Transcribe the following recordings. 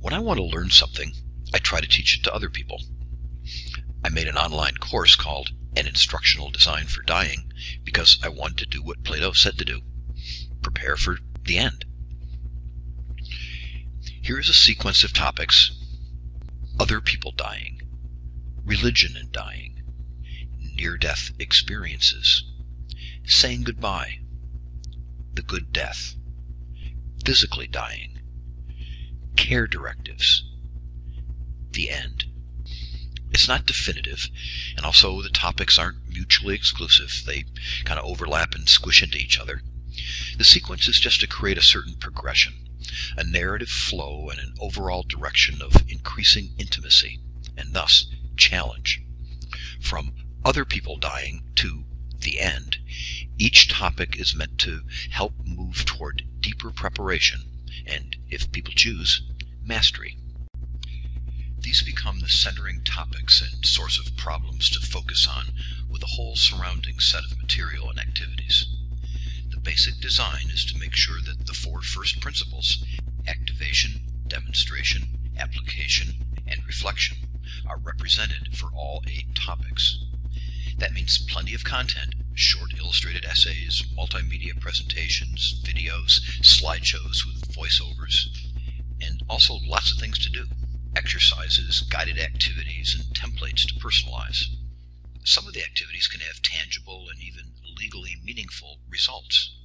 When I want to learn something, I try to teach it to other people. I made an online course called An Instructional Design for Dying because I wanted to do what Plato said to do: prepare for the end. Here is a sequence of topics: other people dying, religion and dying, near-death experiences, saying goodbye, the good death, physically dying, care directives, the end. It's not definitive, and also the topics aren't mutually exclusive. They kind of overlap and squish into each other. The sequence is just to create a certain progression, a narrative flow, and an overall direction of increasing intimacy, and thus challenge. From other people dying to the end, each topic is meant to help move toward deeper preparation and, if people choose, mastery. These become the centering topics and source of problems to focus on, with a whole surrounding set of material and activities. The basic design is to make sure that the four first principles: activation, demonstration, application, and reflection, are represented for all 8 topics. That means plenty of content: short illustrated essays, multimedia presentations, videos, slideshows with voiceovers, and also lots of things to do: exercises, guided activities, and templates to personalize. Some of the activities can have tangible and even legally meaningful results.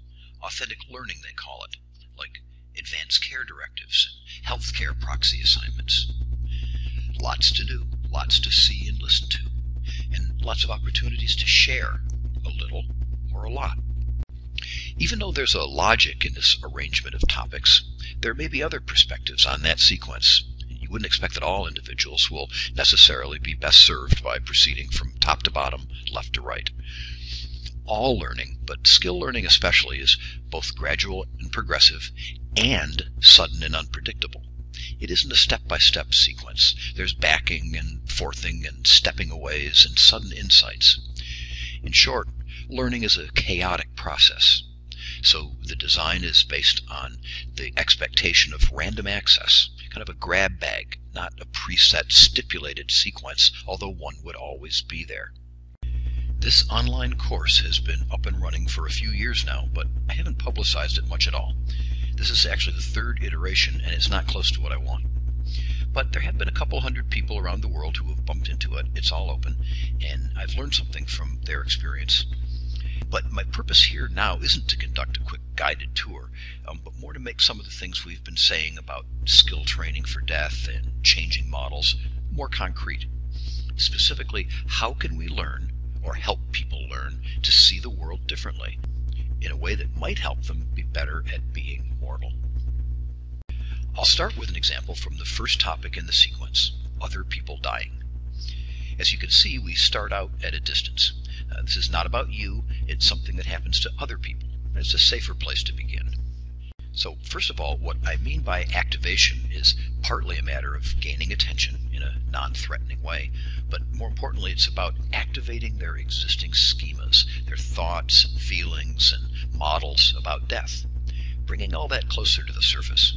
Authentic learning, they call it, like advanced care directives and healthcare proxy assignments. Lots to do, lots to see and listen to, and lots of opportunities to share, a little or a lot. Even though there's a logic in this arrangement of topics, there may be other perspectives on that sequence. You wouldn't expect that all individuals will necessarily be best served by proceeding from top to bottom, left to right. All learning, but skill learning especially, is both gradual and progressive, and sudden and unpredictable. It isn't a step-by-step sequence. There's backing and forthing and stepping aways and sudden insights. In short, learning is a chaotic process. So the design is based on the expectation of random access, kind of a grab bag, not a preset stipulated sequence, although one would always be there. This online course has been up and running for a few years now, but I haven't publicized it much at all. This is actually the 3rd iteration, and it's not close to what I want. But there have been a couple hundred people around the world who have bumped into it. It's all open, and I've learned something from their experience. But my purpose here now isn't to conduct a quick guided tour, but more to make some of the things we've been saying about skill training for death and changing models more concrete. Specifically, how can we learn, or help people learn, to see the world differently, in a way that might help them be better at being mortal? I'll start with an example from the first topic in the sequence: other people dying. As you can see, we start out at a distance. This is not about you, it's something that happens to other people. It's a safer place to begin. So first of all, what I mean by activation is partly a matter of gaining attention in a non-threatening way, but more importantly, it's about activating their existing schemas, their thoughts and feelings and models about death, bringing all that closer to the surface.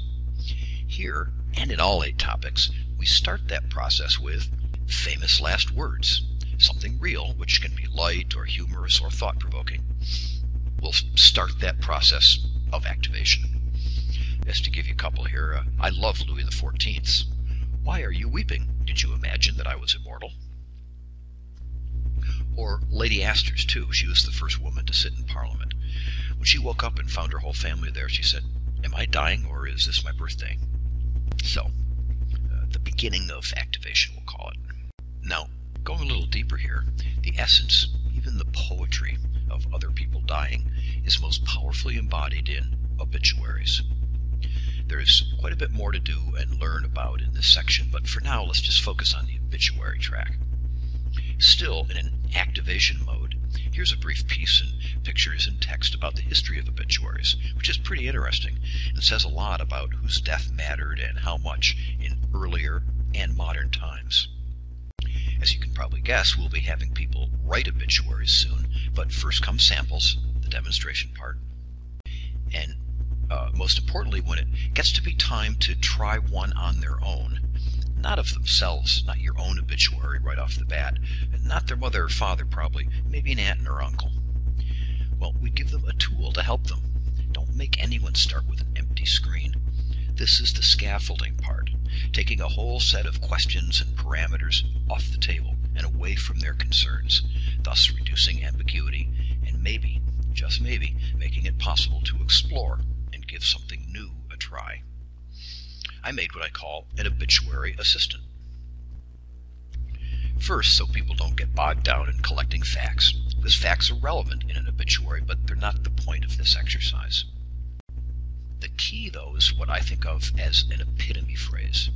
Here, and in all 8 topics, we start that process with famous last words, something real, which can be light or humorous or thought-provoking. We'll start that process of activation. Just to give you a couple here, I love Louis XIV. Why are you weeping? Did you imagine that I was immortal? Or Lady Astor's too. She was the first woman to sit in Parliament. When she woke up and found her whole family there, she said, "Am I dying, or is this my birthday?" So, the beginning of activation, we'll call it. Now, going a little deeper here, the essence, even the poetry of other people dying, is most powerfully embodied in obituaries. There is quite a bit more to do and learn about in this section, but for now let's just focus on the obituary track. Still in an activation mode, here's a brief piece in pictures and text about the history of obituaries, which is pretty interesting and says a lot about whose death mattered and how much in earlier and modern times. As you can probably guess, we'll be having people write obituaries soon, but first come samples, the demonstration part. And most importantly, when it gets to be time to try one on their own, not of themselves, not your own obituary right off the bat, not their mother or father probably, maybe an aunt or uncle. Well, we give them a tool to help them. Don't make anyone start with an empty screen. This is the scaffolding part, taking a whole set of questions and parameters off the table and away from their concerns, thus reducing ambiguity and maybe, just maybe, making it possible to explore and give something new a try. I made what I call an obituary assistant. First, so people don't get bogged down in collecting facts, because facts are relevant in an obituary, but they're not the point of this exercise. The key, though, is what I think of as an epitome phrase,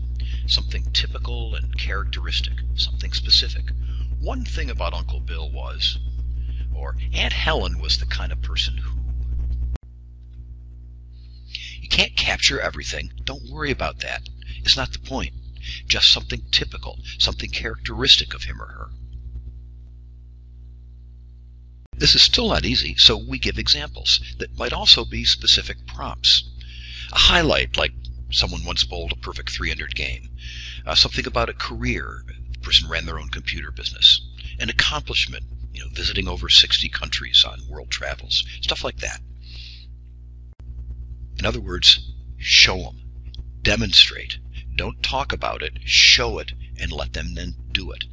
something typical and characteristic, something specific. One thing about Uncle Bill was, or Aunt Helen was the kind of person who. You can't capture everything. Don't worry about that. It's not the point. Just something typical, something characteristic of him or her. This is still not easy, so we give examples that might also be specific prompts. A highlight, like someone once bowled a perfect 300 game. Something about a career. The person ran their own computer business. An accomplishment, visiting over 60 countries on world travels. Stuff like that. In other words, show them. Demonstrate. Don't talk about it, show it, and let them then do it.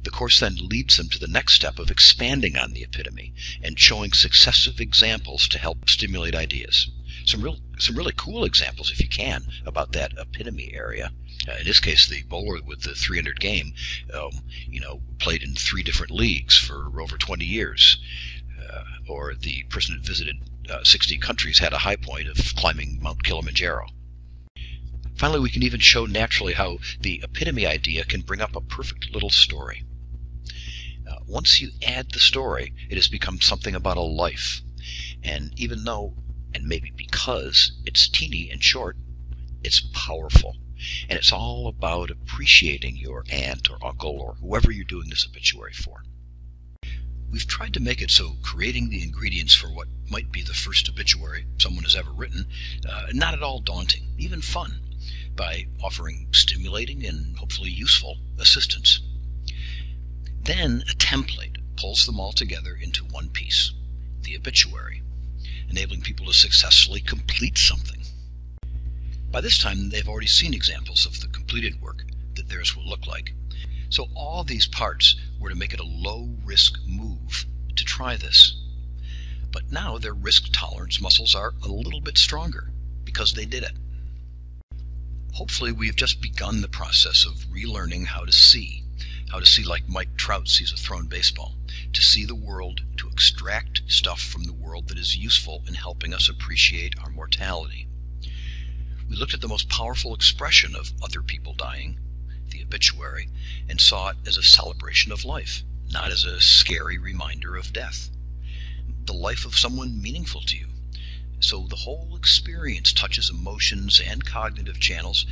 The course then leads them to the next step of expanding on the epitome and showing successive examples to help stimulate ideas. Some really cool examples, if you can, about that epitome area. In this case, the bowler with the 300 game, played in 3 different leagues for over 20 years. Or the person that visited 60 countries had a high point of climbing Mount Kilimanjaro. Finally, we can even show naturally how the epitome idea can bring up a perfect little story. Once you add the story, it has become something about a life. And even though, and maybe because, it's teeny and short, it's powerful. And it's all about appreciating your aunt or uncle or whoever you're doing this obituary for. We've tried to make it so creating the ingredients for what might be the first obituary someone has ever written, not at all daunting, even fun, by offering stimulating and hopefully useful assistance. Then a template pulls them all together into one piece, the obituary, enabling people to successfully complete something. By this time, they've already seen examples of the completed work that theirs will look like. So all these parts were to make it a low-risk move to try this. But now their risk tolerance muscles are a little bit stronger because they did it. Hopefully we've just begun the process of relearning how to see like Mike Trout sees a thrown baseball, to see the world, to extract stuff from the world that is useful in helping us appreciate our mortality. We looked at the most powerful expression of other people dying, the obituary, and saw it as a celebration of life, not as a scary reminder of death. The life of someone meaningful to you. So the whole experience touches emotions and cognitive channels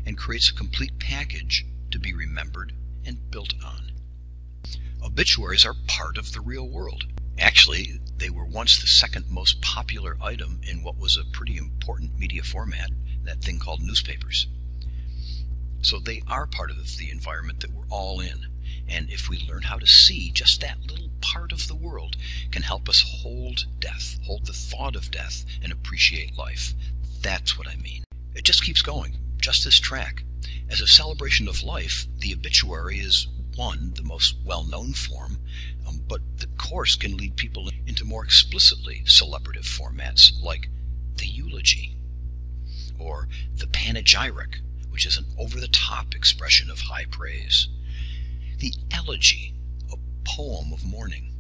and creates a complete package to be remembered and built on. Obituaries are part of the real world. Actually, they were once the second most popular item in what was a pretty important media format, that thing called newspapers. So they are part of the environment that we're all in. And if we learn how to see just that little part of the world, can help us hold death, hold the thought of death, and appreciate life. That's what I mean. It just keeps going, just this track. As a celebration of life, the obituary is the most well-known form, but the course can lead people into more explicitly celebrative formats like the eulogy or the panegyric, which is an over-the-top expression of high praise, the elegy, a poem of mourning,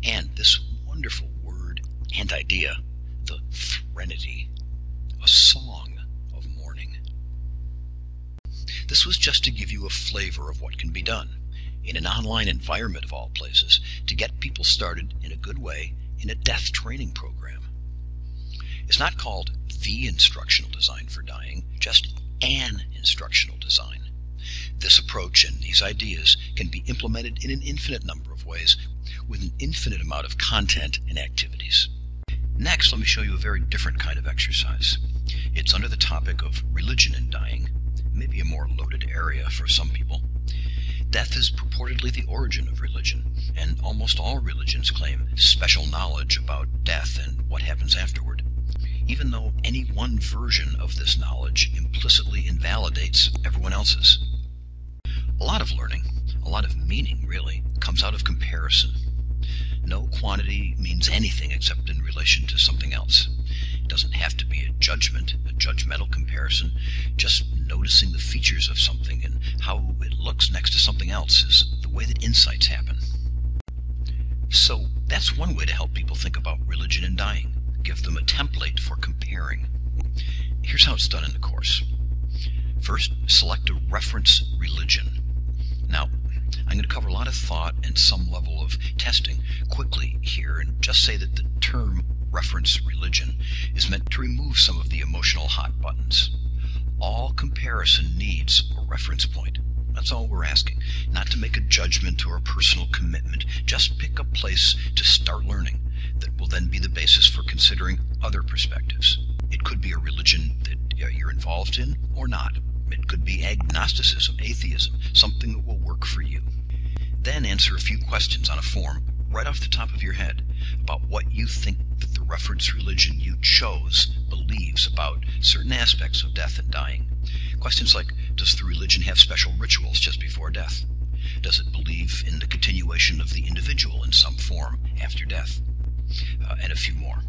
and this wonderful word and idea, the threnody, a song of mourning. This was just to give you a flavor of what can be done, in an online environment of all places, to get people started in a good way in a death training program. It's not called the Instructional Design for Dying, just an instructional design. This approach and these ideas can be implemented in an infinite number of ways with an infinite amount of content and activities. Next, let me show you a very different kind of exercise. It's under the topic of religion and dying, maybe a more loaded area for some people. Death is purportedly the origin of religion, and almost all religions claim special knowledge about death and what happens afterward, even though any one version of this knowledge implicitly invalidates everyone else's. A lot of learning, a lot of meaning really, comes out of comparison. No quantity means anything except in relation to something else. It doesn't have to be a judgment, a judgmental comparison. Just noticing the features of something and how it looks next to something else is the way that insights happen. So that's one way to help people think about religion and dying. Give them a template for comparing. Here's how it's done in the course. First, select a reference religion. Now, I'm going to cover a lot of thought and some level of testing quickly here and just say that the term reference religion is meant to remove some of the emotional hot buttons. All comparison needs a reference point. That's all we're asking. Not to make a judgment or a personal commitment. Just pick a place to start learning that will then be the basis for considering other perspectives. It could be a religion that you're involved in or not. It could be agnosticism, atheism, something that will work for you. Then answer a few questions on a form right off the top of your head about what you think that the reference religion you chose believes about certain aspects of death and dying. Questions like, does the religion have special rituals just before death? Does it believe in the continuation of the individual in some form after death? And a few more.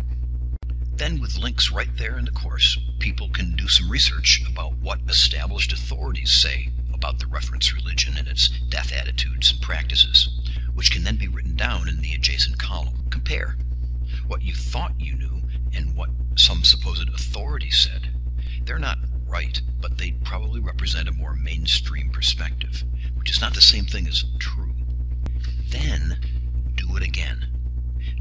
Then, with links right there in the course, people can do some research about what established authorities say about the reference religion and its death attitudes and practices, which can then be written down in the adjacent column. Compare what you thought you knew and what some supposed authority said. They're not right, but they probably represent a more mainstream perspective, which is not the same thing as true. Then, do it again.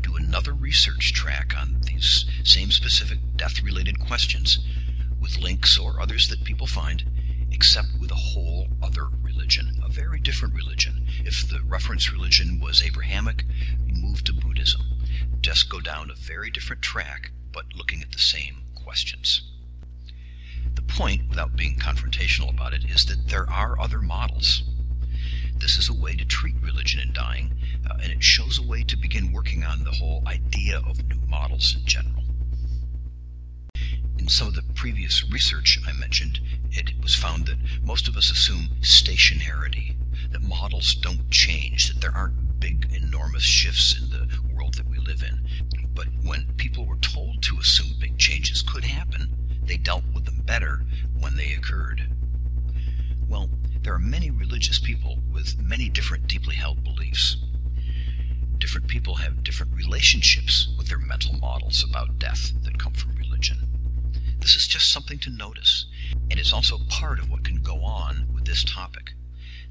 Do another research track on these same specific death-related questions with links or others that people find, except with a whole other religion, a very different religion. If the reference religion was Abrahamic, move to Buddhism. Just go down a very different track, but looking at the same questions. The point, without being confrontational about it, is that there are other models. This is a way to treat religion and dying, and it shows a way to begin working on the whole idea of new models in general. In some of the previous research I mentioned, it was found that most of us assume stationarity, that models don't change, that there aren't big, enormous shifts in the world that we live in. But when people were told to assume big changes could happen, they dealt with them better when they occurred. Well, there are many religious people with many different deeply held beliefs. Different people have different relationships with their mental models about death that come from religion. This is just something to notice, and it's also part of what can go on with this topic,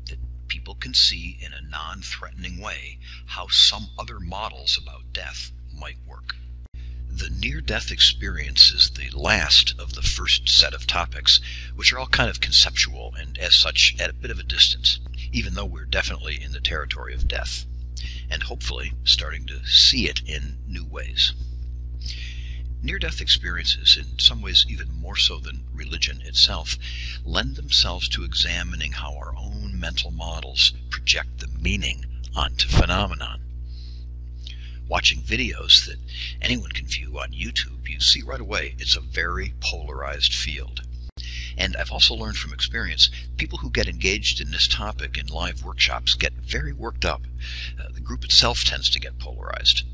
that people can see in a non-threatening way how some other models about death might work. The near-death experience is the last of the first set of topics, which are all kind of conceptual and as such at a bit of a distance, even though we're definitely in the territory of death, and hopefully starting to see it in new ways. Near-death experiences, in some ways even more so than religion itself, lend themselves to examining how our own mental models project the meaning onto phenomenon. Watching videos that anyone can view on YouTube, you see right away it's a very polarized field. And I've also learned from experience, people who get engaged in this topic in live workshops get very worked up. The group itself tends to get polarized.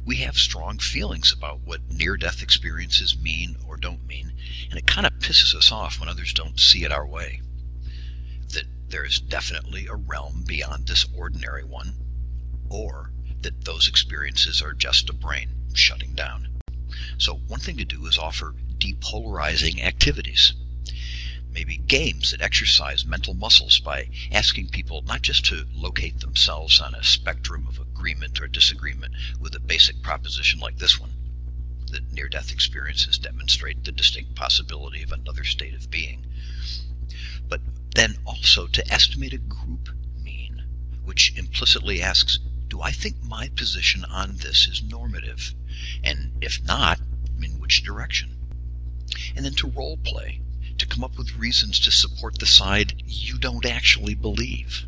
We have strong feelings about what near-death experiences mean or don't mean, and it kind of pisses us off when others don't see it our way. That there is definitely a realm beyond this ordinary one, or that those experiences are just a brain shutting down. So one thing to do is offer depolarizing activities. Maybe games that exercise mental muscles by asking people not just to locate themselves on a spectrum of agreement or disagreement with a basic proposition like this one, that near-death experiences demonstrate the distinct possibility of another state of being, but then also to estimate a group mean, which implicitly asks, do I think my position on this is normative? And if not, in which direction? And then to role play, to come up with reasons to support the side you don't actually believe.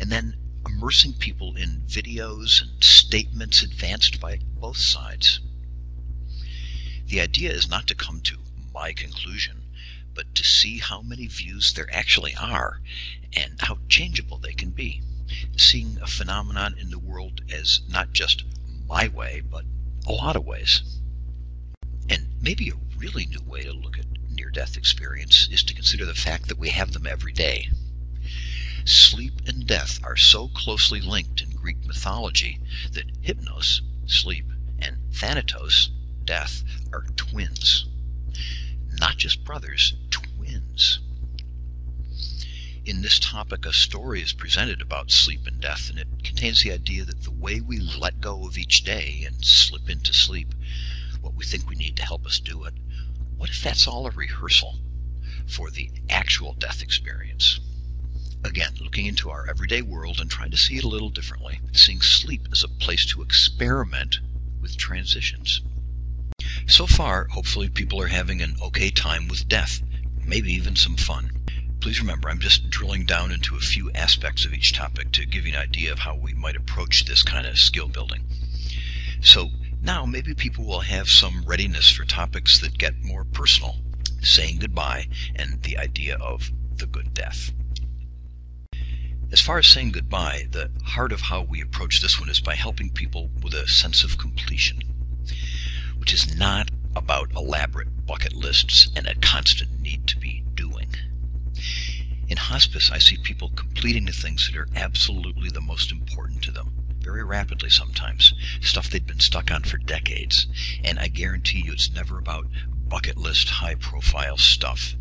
And then immersing people in videos and statements advanced by both sides. The idea is not to come to my conclusion, but to see how many views there actually are and how changeable they can be. Seeing a phenomenon in the world as not just my way, but a lot of ways. And maybe a really new way to look at near-death experience is to consider the fact that we have them every day. Sleep and death are so closely linked in Greek mythology that hypnos, sleep, and thanatos, death, are twins. Not just brothers, twins. In this topic, a story is presented about sleep and death, and it contains the idea that the way we let go of each day and slip into sleep, what we think we need to help us do it, what if that's all a rehearsal for the actual death experience? Again, looking into our everyday world and trying to see it a little differently, seeing sleep as a place to experiment with transitions. So far, hopefully people are having an okay time with death, maybe even some fun. Please remember, I'm just drilling down into a few aspects of each topic to give you an idea of how we might approach this kind of skill building. So now maybe people will have some readiness for topics that get more personal, saying goodbye and the idea of the good death. As far as saying goodbye, the heart of how we approach this one is by helping people with a sense of completion, which is not about elaborate bucket lists and a constant need to be doing. In hospice, I see people completing the things that are absolutely the most important to them, very rapidly sometimes, stuff they'd been stuck on for decades, and I guarantee you it's never about bucket list, high-profile stuff.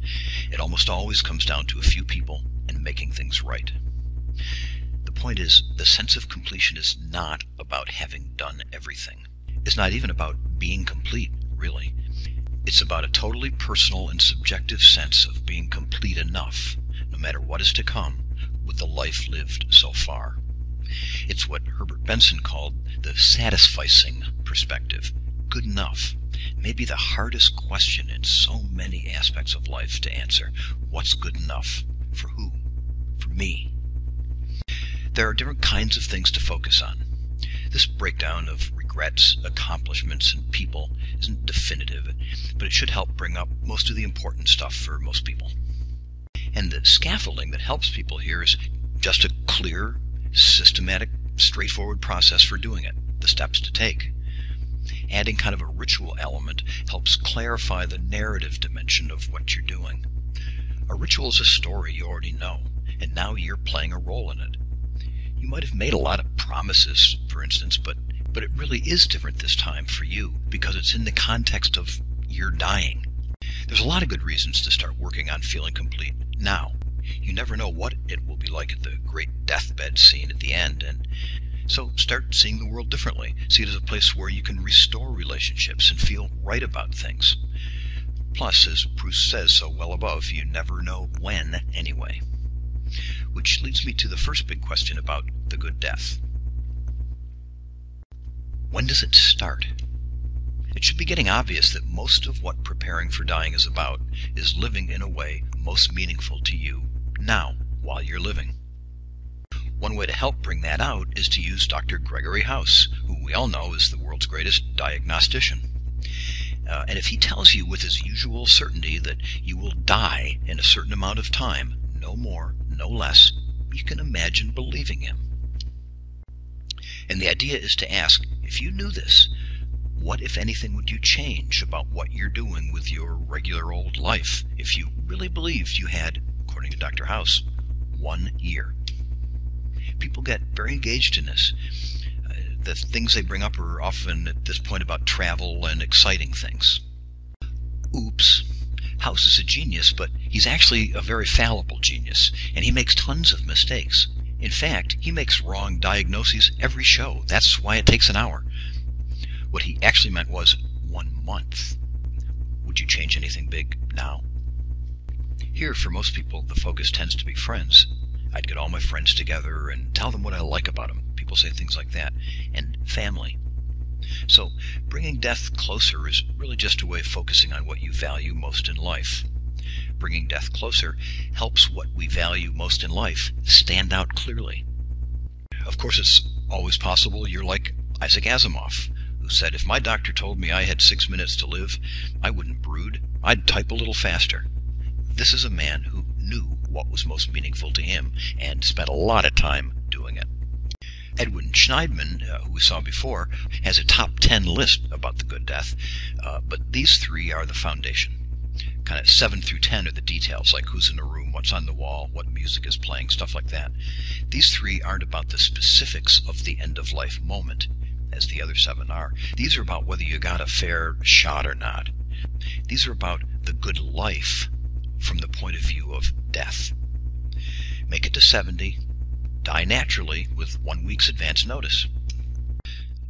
It almost always comes down to a few people and making things right. The point is, the sense of completion is not about having done everything. It's not even about being complete, really. It's about a totally personal and subjective sense of being complete enough, no matter what is to come, with the life lived so far. It's what Herbert Benson called the satisficing perspective. Good enough. Maybe the hardest question in so many aspects of life to answer. What's good enough? For who? For me. There are different kinds of things to focus on. This breakdown of regrets, accomplishments, and people isn't definitive, but it should help bring up most of the important stuff for most people. And the scaffolding that helps people here is just a clear, systematic, straightforward process for doing it, the steps to take. Adding kind of a ritual element helps clarify the narrative dimension of what you're doing. A ritual is a story you already know, and now you're playing a role in it. You might have made a lot of promises, for instance, but it really is different this time for you because it's in the context of you're dying. There's a lot of good reasons to start working on feeling complete now. You never know what it will be like at the great deathbed scene at the end, and so start seeing the world differently. See it as a place where you can restore relationships and feel right about things. Plus, as Bruce says so well above, you never know when anyway. Which leads me to the first big question about the good death. When does it start? It should be getting obvious that most of what preparing for dying is about is living in a way most meaningful to you now, while you're living. One way to help bring that out is to use Dr. Gregory House, who we all know is the world's greatest diagnostician. And if he tells you with his usual certainty that you will die in a certain amount of time, no more, no less, you can imagine believing him. And the idea is to ask, if you knew this, what, if anything, would you change about what you're doing with your regular old life if you really believed you had, according to Dr. House, 1 year? People get very engaged in this. The things they bring up are often at this point about travel and exciting things. Oops. House is a genius, but he's actually a very fallible genius, and he makes tons of mistakes. In fact, he makes wrong diagnoses every show. That's why it takes an hour. What he actually meant was 1 month. Would you change anything big now? Here, for most people, the focus tends to be friends. I'd get all my friends together and tell them what I like about them. People say things like that. And family. So, bringing death closer is really just a way of focusing on what you value most in life. Bringing death closer helps what we value most in life stand out clearly. Of course, it's always possible you're like Isaac Asimov, who said, "If my doctor told me I had 6 minutes to live, I wouldn't brood. I'd type a little faster." This is a man who knew what was most meaningful to him and spent a lot of time doing it. Edwin Schneidman, who we saw before, has a top 10 list about the good death, but these three are the foundation. Kind of 7 through 10 are the details, like who's in the room, what's on the wall, what music is playing, stuff like that. These three aren't about the specifics of the end-of-life moment, as the other 7 are. These are about whether you got a fair shot or not. These are about the good life from the point of view of death. Make it to 70, die naturally with 1 week's advance notice.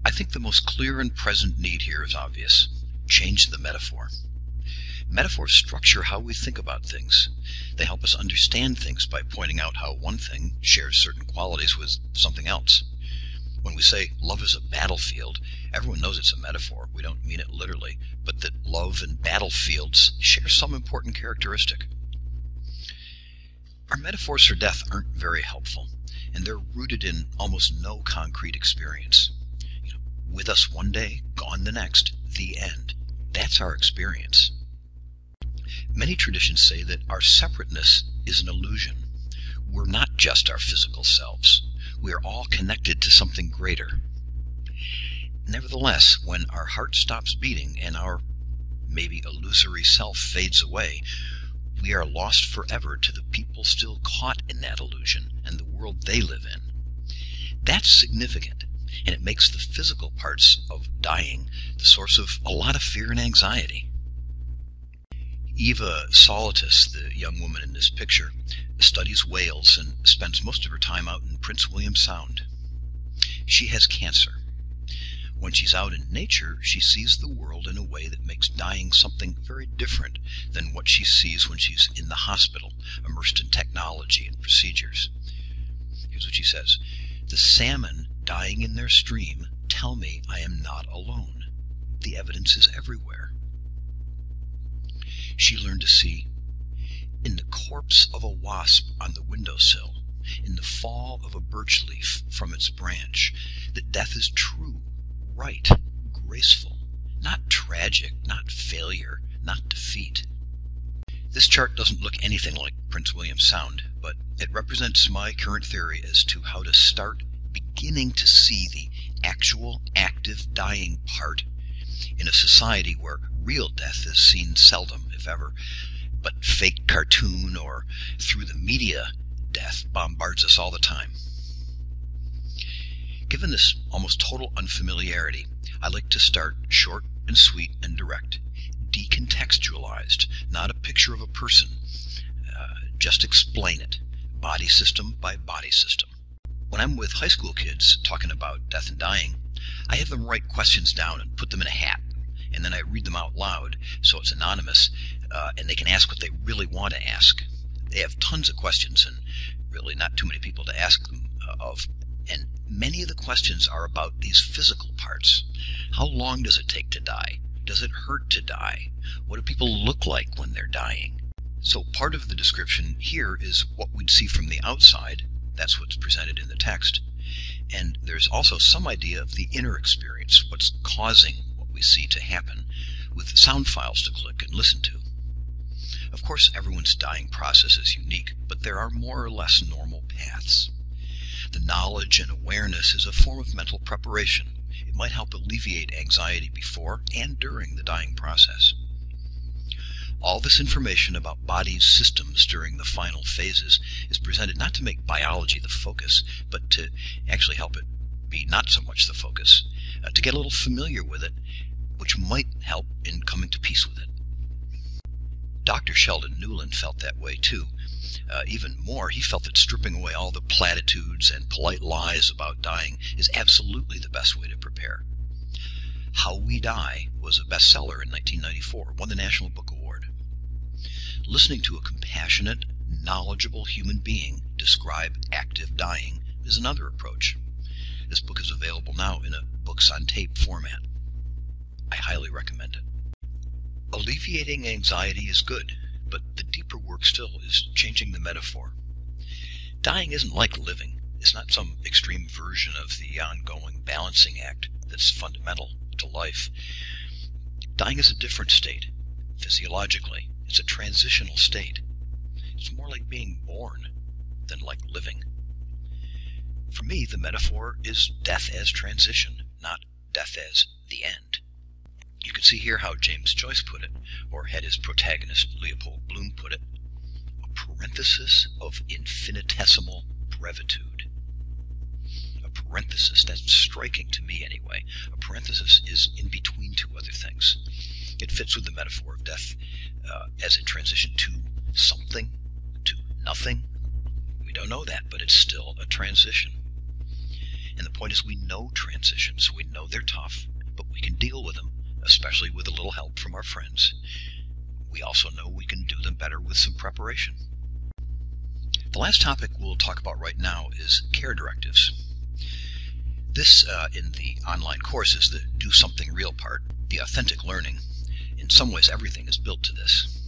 I think the most clear and present need here is obvious. Change the metaphor. Metaphors structure how we think about things. They help us understand things by pointing out how one thing shares certain qualities with something else. When we say love is a battlefield, everyone knows it's a metaphor. We don't mean it literally, but that love and battlefields share some important characteristic. Our metaphors for death aren't very helpful, and they're rooted in almost no concrete experience. With us one day, gone the next, the end. That's our experience. Many traditions say that our separateness is an illusion. We're not just our physical selves. We are all connected to something greater. Nevertheless, when our heart stops beating and our maybe illusory self fades away, we are lost forever to the people still caught in that illusion and the world they live in. That's significant, and it makes the physical parts of dying the source of a lot of fear and anxiety. Eva Solitis, the young woman in this picture, studies whales and spends most of her time out in Prince William Sound. She has cancer. When she's out in nature, she sees the world in a way that makes dying something very different than what she sees when she's in the hospital, immersed in technology and procedures. Here's what she says: "The salmon dying in their stream tell me I am not alone. The evidence is everywhere." She learned to see in the corpse of a wasp on the windowsill, in the fall of a birch leaf from its branch, that death is true, right, graceful, not tragic, not failure, not defeat. This chart doesn't look anything like Prince William Sound, but it represents my current theory as to how to start beginning to see the actual active dying part in a society where real death is seen seldom, if ever, but fake cartoon or through the media death bombards us all the time. Given this almost total unfamiliarity, I like to start short and sweet and direct, decontextualized, not a picture of a person. Just explain it, body system by body system. When I'm with high school kids talking about death and dying, I have them write questions down and put them in a hat, and then I read them out loud so it's anonymous, and they can ask what they really want to ask. They have tons of questions and really not too many people to ask them of, and many of the questions are about these physical parts. How long does it take to die? Does it hurt to die? What do people look like when they're dying? So part of the description here is what we'd see from the outside. That's what's presented in the text. And there's also some idea of the inner experience, what's causing what we see to happen, with sound files to click and listen to. Of course, everyone's dying process is unique, but there are more or less normal paths. The knowledge and awareness is a form of mental preparation. It might help alleviate anxiety before and during the dying process. All this information about body's systems during the final phases is presented not to make biology the focus, but to actually help it be not so much the focus, to get a little familiar with it, which might help in coming to peace with it. Dr. Sheldon Newland felt that way too. Even more, he felt that stripping away all the platitudes and polite lies about dying is absolutely the best way to prepare. How We Die was a bestseller in 1994, won the National Book Award. Listening to a compassionate, knowledgeable human being describe active dying is another approach. This book is available now in a books on tape format. I highly recommend it. Alleviating anxiety is good, but the deeper work still is changing the metaphor. Dying isn't like living. It's not some extreme version of the ongoing balancing act that's fundamental to life. Dying is a different state. Physiologically, it's a transitional state. It's more like being born than like living. For me, the metaphor is death as transition, not death as the end. You can see here how James Joyce put it, or had his protagonist Leopold Bloom put it, a parenthesis of infinitesimal brevitude. A parenthesis, that's striking to me anyway. A parenthesis is in between two other things. It fits with the metaphor of death as a transition to something, to nothing. We don't know that, but it's still a transition. And the point is, we know transitions. We know they're tough, but we can deal with them, especially with a little help from our friends. We also know we can do them better with some preparation. The last topic we'll talk about right now is care directives. This, in the online course, is the do something real part, the authentic learning. In some ways, everything is built to this.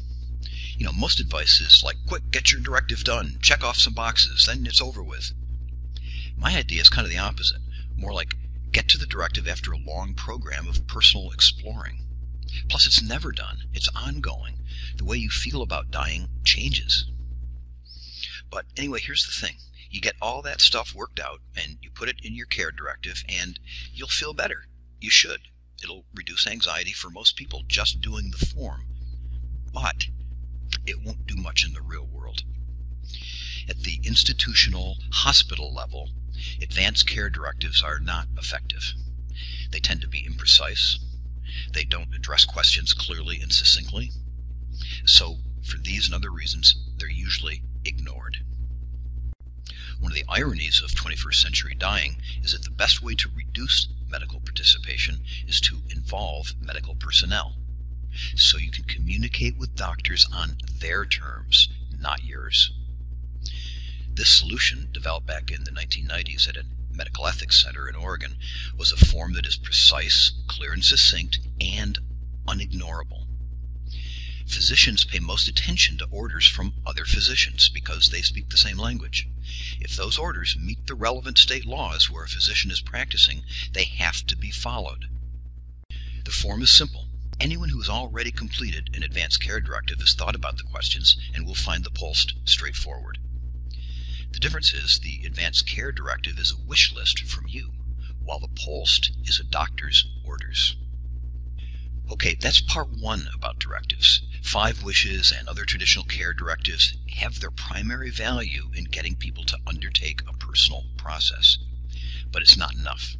Most advice is like, quick, get your directive done, check off some boxes, then it's over with. My idea is kind of the opposite, more like get to the directive after a long program of personal exploring. Plus, it's never done. It's ongoing. The way you feel about dying changes. But anyway, here's the thing. You get all that stuff worked out, and you put it in your care directive, and you'll feel better. You should. It'll reduce anxiety for most people just doing the form. But it won't do much in the real world. At the institutional, hospital level, advanced care directives are not effective. They tend to be imprecise. They don't address questions clearly and succinctly. So, for these and other reasons, they're usually ignored. One of the ironies of 21st century dying is that the best way to reduce medical participation is to involve medical personnel, so you can communicate with doctors on their terms, not yours. This solution, developed back in the 1990s at a medical ethics center in Oregon, was a form that is precise, clear and succinct, and unignorable. Physicians pay most attention to orders from other physicians because they speak the same language. If those orders meet the relevant state laws where a physician is practicing, they have to be followed. The form is simple. Anyone who has already completed an advanced care directive has thought about the questions and will find the post straightforward. The difference is the advanced care directive is a wish list from you, while the post is a doctor's orders. Okay, that's part one about directives. 5 wishes and other traditional care directives have their primary value in getting people to undertake a personal process. But it's not enough.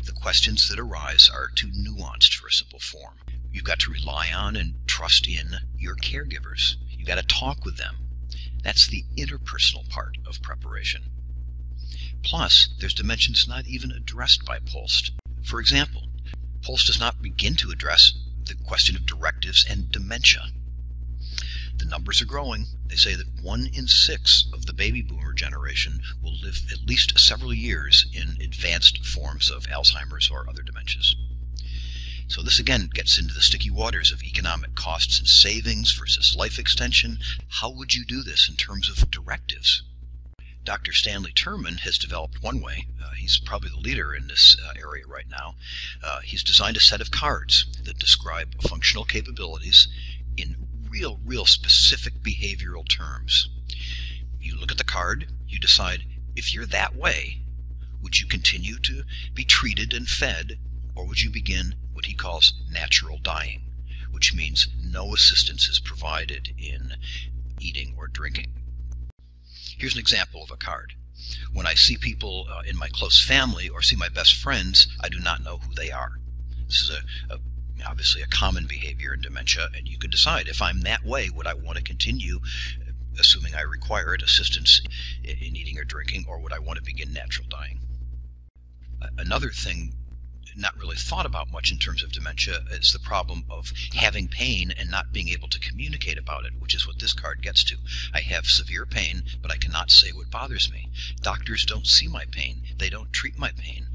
The questions that arise are too nuanced for a simple form. You've got to rely on and trust in your caregivers. You've got to talk with them. That's the interpersonal part of preparation. Plus, there's dimensions not even addressed by POLST. For example, POLST does not begin to address the question of directives and dementia. The numbers are growing. They say that 1 in 6 of the baby boomer generation will live at least several years in advanced forms of Alzheimer's or other dementias. So this again gets into the sticky waters of economic costs and savings versus life extension. How would you do this in terms of directives? Dr. Stanley Terman has developed one way. He's probably the leader in this area right now. He's designed a set of cards that describe functional capabilities in real specific behavioral terms. You look at the card, you decide, if you're that way, would you continue to be treated and fed, or would you begin what he calls natural dying, which means no assistance is provided in eating or drinking. Here's an example of a card. When I see people in my close family or see my best friends, I do not know who they are. This is obviously a common behavior in dementia, and you could decide, if I'm that way, would I want to continue, assuming I require it, assistance in eating or drinking, or would I want to begin natural dying? Another thing not really thought about much in terms of dementia is the problem of having pain and not being able to communicate about it, which is what this card gets to. I have severe pain, but I cannot say what bothers me. Doctors don't see my pain. They don't treat my pain.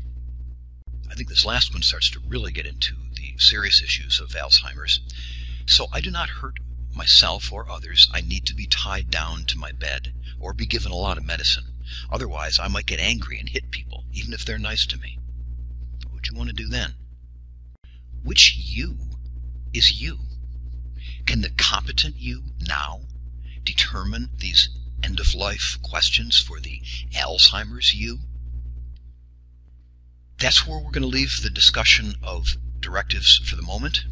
I think this last one starts to really get into the serious issues of Alzheimer's. So I do not hurt myself or others. I need to be tied down to my bed or be given a lot of medicine. Otherwise, I might get angry and hit people, even if they're nice to me. What would you want to do then? Which you is you? Can the competent you now determine these end-of-life questions for the Alzheimer's you? That's where we're going to leave the discussion of directives for the moment.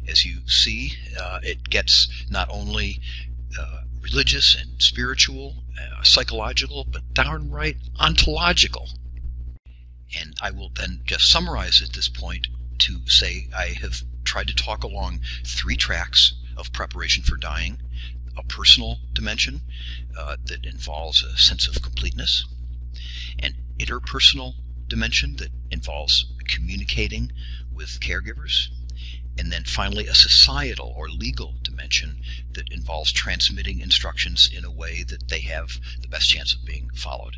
As you see, it gets not only religious and spiritual, psychological, but downright ontological. And I will then just summarize at this point to say I have tried to talk along 3 tracks of preparation for dying: a personal dimension that involves a sense of completeness, an interpersonal dimension that involves communicating with caregivers, and then finally a societal or legal dimension that involves transmitting instructions in a way that they have the best chance of being followed.